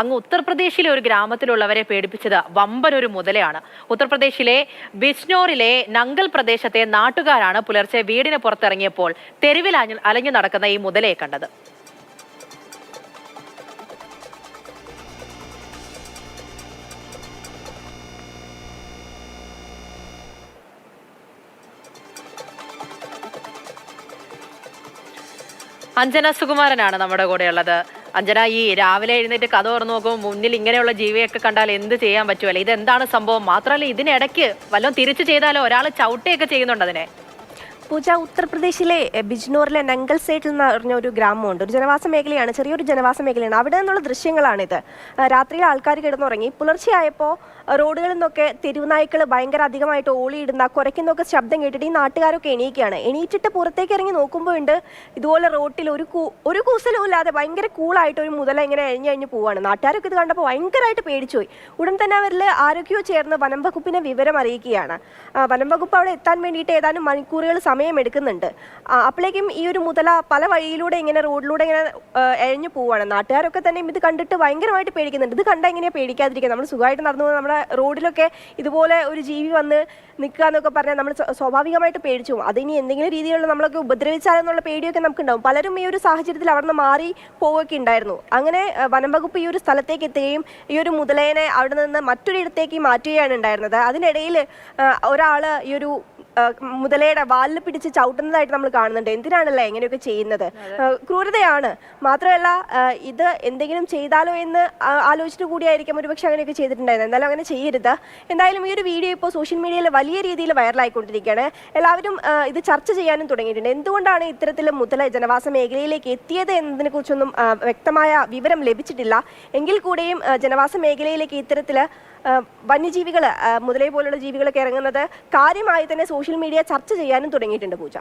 അങ്ങ് ഉത്തർപ്രദേശിലെ ഒരു ഗ്രാമത്തിലുള്ളവരെ പേടിപ്പിച്ചത് വമ്പൻ ഒരു മുതലയാണ്. ഉത്തർപ്രദേശിലെ ബിജ്നോറിലെ നങ്കൽ പ്രദേശത്തെ നാട്ടുകാരാണ് പുലർച്ചെ വീടിന് പുറത്തിറങ്ങിയപ്പോൾ തെരുവിൽ അലഞ്ഞു നടക്കുന്ന ഈ മുതലയെ കണ്ടത്. അഞ്ജന സുകുമാരനാണ് നമ്മുടെ കൂടെ ഉള്ളത്. അഞ്ജന, ഈ രാവിലെ എഴുന്നേറ്റ് കഥ തുറന്നു നോക്കുമ്പോൾ മുന്നിൽ ഇങ്ങനെയുള്ള ജീവിയൊക്കെ കണ്ടാൽ എന്ത് ചെയ്യാൻ പറ്റുമല്ലോ? ഇതെന്താണ് സംഭവം? മാത്രമല്ല ഇതിനിടയ്ക്ക് വല്ലതും തിരിച്ചു ചെയ്താലോ? ഒരാൾ ചവിട്ടുകയൊക്കെ ചെയ്യുന്നുണ്ട് അതിനെ. പൂജ, ഉത്തർപ്രദേശിലെ ബിജ്നോറിലെ നങ്കൽ സേറ്റിൽ എന്ന് പറഞ്ഞ ഒരു ഗ്രാമമുണ്ട്. ഒരു ജനവാസ മേഖലയാണ്, ചെറിയൊരു ജനവാസ മേഖലയാണ്. അവിടെ നിന്നുള്ള ദൃശ്യങ്ങളാണിത്. രാത്രിയിൽ ആൾക്കാർ കിടന്നുറങ്ങി. പുലർച്ചെയായപ്പോൾ റോഡുകളിൽ നിന്നൊക്കെ തെരുവുനായ്ക്കൾ ഭയങ്കര അധികമായിട്ട് ഓളിയിടുന്ന കുരയ്ക്കുന്നൊക്കെ ശബ്ദം കേട്ടിട്ട് ഈ നാട്ടുകാരൊക്കെ എണീക്കുകയാണ്. എണീറ്റിട്ട് പുറത്തേക്ക് ഇറങ്ങി നോക്കുമ്പോൾ ഉണ്ട് ഇതുപോലെ റോട്ടിൽ ഒരു കൂസലും ഇല്ലാതെ ഭയങ്കര കൂളായിട്ട് ഒരു മുതല ഇങ്ങനെ എഴിഞ്ഞഴിഞ്ഞ് പോവാണ്. നാട്ടുകാരൊക്കെ ഇത് കണ്ടപ്പോൾ ഭയങ്കരമായിട്ട് പേടിച്ചുപോയി. ഉടൻ തന്നെ അവരിൽ ആരോഗ്യവും ചേർന്ന് വനം വകുപ്പിനെ വിവരം അറിയിക്കുകയാണ്. വനം വകുപ്പ് അവിടെ എത്താൻ വേണ്ടിയിട്ട് ഏതാനും മണിക്കൂറുകൾ സമയമെടുക്കുന്നുണ്ട്. അപ്പോഴേക്കും ഈ ഒരു മുതല പല വഴിയിലൂടെ ഇങ്ങനെ റോഡിലൂടെ ഇങ്ങനെ എഴഞ്ഞു പോവാണ്. നാട്ടുകാരൊക്കെ തന്നെ ഇത് കണ്ടിട്ട് ഭയങ്കരമായിട്ട് പേടിക്കുന്നുണ്ട്. ഇത് കണ്ടാൽ എങ്ങനെയാണ് പേടിക്കാതിരിക്കുക? നമ്മൾ സുഖമായിട്ട് നടന്നു പോകുന്ന നമ്മുടെ റോഡിലൊക്കെ ഇതുപോലെ ഒരു ജീവി വന്ന് നിൽക്കുക എന്നൊക്കെ പറഞ്ഞാൽ നമ്മൾ സ്വാഭാവികമായിട്ട് പേടിച്ചു പോകും. അതിനി എന്തെങ്കിലും രീതിയിലുള്ള നമ്മളൊക്കെ ഉപദ്രവിച്ചാലെന്നുള്ള പേടിയൊക്കെ നമുക്കുണ്ടാവും. പലരും ഈ ഒരു സാഹചര്യത്തിൽ അവിടെ നിന്ന് മാറി പോവുകയൊക്കെ ഉണ്ടായിരുന്നു. അങ്ങനെ വനം വകുപ്പ് ഈ ഒരു സ്ഥലത്തേക്ക് എത്തുകയും ഈ ഒരു മുതലേനെ അവിടെ നിന്ന് മറ്റൊരിടത്തേക്ക് മാറ്റുകയാണ് ഉണ്ടായിരുന്നത്. അതിനിടയിൽ ഒരാൾ ഈ ഒരു മുതലയുടെ വാലിൽ പിടിച്ച് ചവിട്ടുന്നതായിട്ട് നമ്മൾ കാണുന്നുണ്ട്. എന്തിനാണല്ലേ ഇങ്ങനെയൊക്കെ ചെയ്യുന്നത്? ക്രൂരതയാണ്. മാത്രമല്ല ഇത് എന്തെങ്കിലും ചെയ്താലോ എന്ന് ആലോചിച്ചിട്ട് കൂടിയായിരിക്കും ഒരുപക്ഷെ അങ്ങനെയൊക്കെ ചെയ്തിട്ടുണ്ടായിരുന്നത്. എന്നാലും അങ്ങനെ ചെയ്യരുത്. എന്തായാലും ഈ ഒരു വീഡിയോ ഇപ്പോൾ സോഷ്യൽ മീഡിയയിൽ വലിയ രീതിയിൽ വൈറലായിക്കൊണ്ടിരിക്കുകയാണ്. എല്ലാവരും ഇത് ചർച്ച ചെയ്യാനും തുടങ്ങിയിട്ടുണ്ട്. എന്തുകൊണ്ടാണ് ഇത്തരത്തിൽ മുതല ജനവാസ മേഖലയിലേക്ക് എത്തിയത് എന്നതിനെ കുറിച്ചൊന്നും വ്യക്തമായ വിവരം ലഭിച്ചിട്ടില്ല. എങ്കിൽ കൂടെയും ജനവാസ മേഖലയിലേക്ക് ഇത്തരത്തിൽ വന്യജീവികൾ, മുതലയെ പോലുള്ള ജീവികളൊക്കെ ഇറങ്ങുന്നത് കാര്യമായി തന്നെ സോഷ്യൽ മീഡിയ ചർച്ച ചെയ്യാനും തുടങ്ങിയിട്ടുണ്ട് പൂജ.